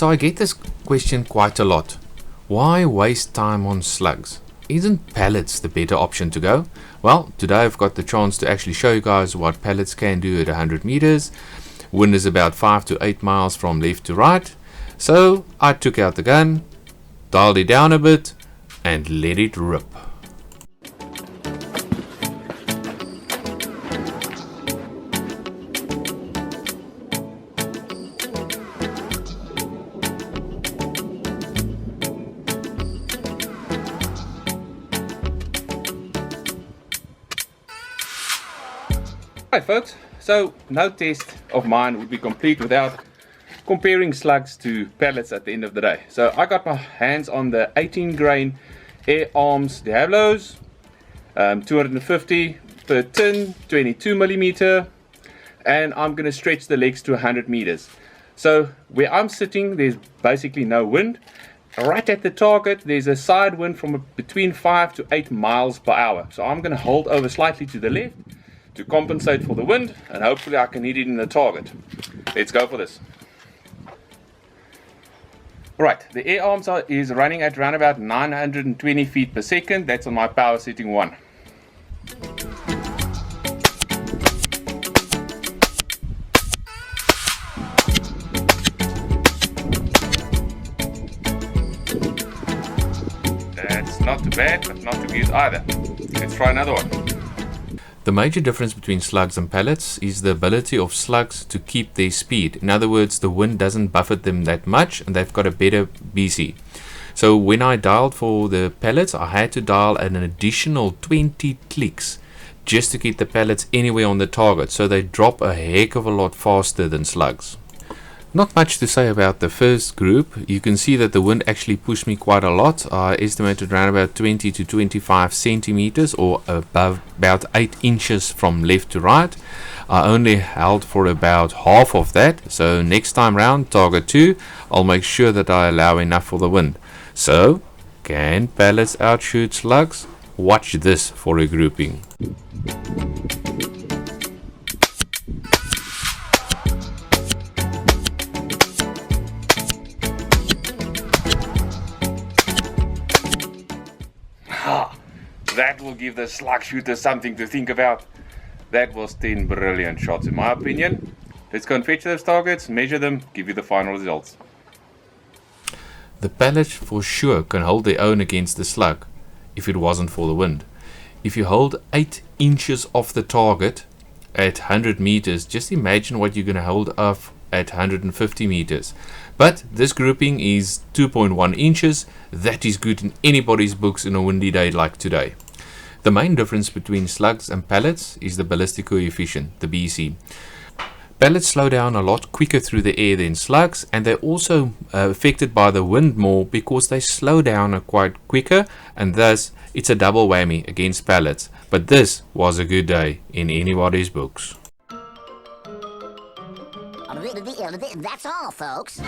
So I get this question quite a lot. Why waste time on slugs? Isn't pellets the better option to go? Well, today I've got the chance to actually show you guys what pellets can do at 100 meters. Wind is about 5 to 8 miles from left to right. So I took out the gun, dialed it down a bit, and let it rip. Alright folks, so no test of mine would be complete without comparing slugs to pellets at the end of the day. So I got my hands on the 18 grain Air Arms Diablos, 250 per tin, 22 millimeter, and I'm going to stretch the legs to 100 meters. So where I'm sitting, there's basically no wind. Right at the target, there's a side wind from between 5 to 8 miles per hour. So I'm going to hold over slightly to the left to compensate for the wind, and hopefully I can hit it in the target. Let's go for this. Right, the Air Arms is running at around about 920 feet per second. That's on my power setting 1. That's not too bad, but not too good either. Let's try another one. The major difference between slugs and pellets is the ability of slugs to keep their speed. In other words, the wind doesn't buffet them that much and they've got a better BC. So when I dialed for the pellets, I had to dial an additional 20 clicks just to get the pellets anywhere on the target. So they drop a heck of a lot faster than slugs. Not much to say about the first group. You can see that the wind actually pushed me quite a lot. I estimated around about 20 to 25 centimeters, or about 8 inches from left to right. I only held for about half of that. So next time round, target 2, I'll make sure that I allow enough for the wind. So, can pellets outshoot slugs? Watch this for a grouping. That will give the slug shooter something to think about. That was 10 brilliant shots in my opinion. Let's go and fetch those targets, measure them, give you the final results. The pellet for sure can hold their own against the slug if it wasn't for the wind. If you hold 8 inches off the target at 100 meters, just imagine what you're going to hold off at 150 meters. But this grouping is 2.1 inches. That is good in anybody's books in a windy day like today. The main difference between slugs and pellets is the ballistic coefficient, the BC. Pellets slow down a lot quicker through the air than slugs, and they're also affected by the wind more because they slow down quite quicker, and thus it's a double whammy against pellets. But this was a good day in anybody's books. That's all, folks.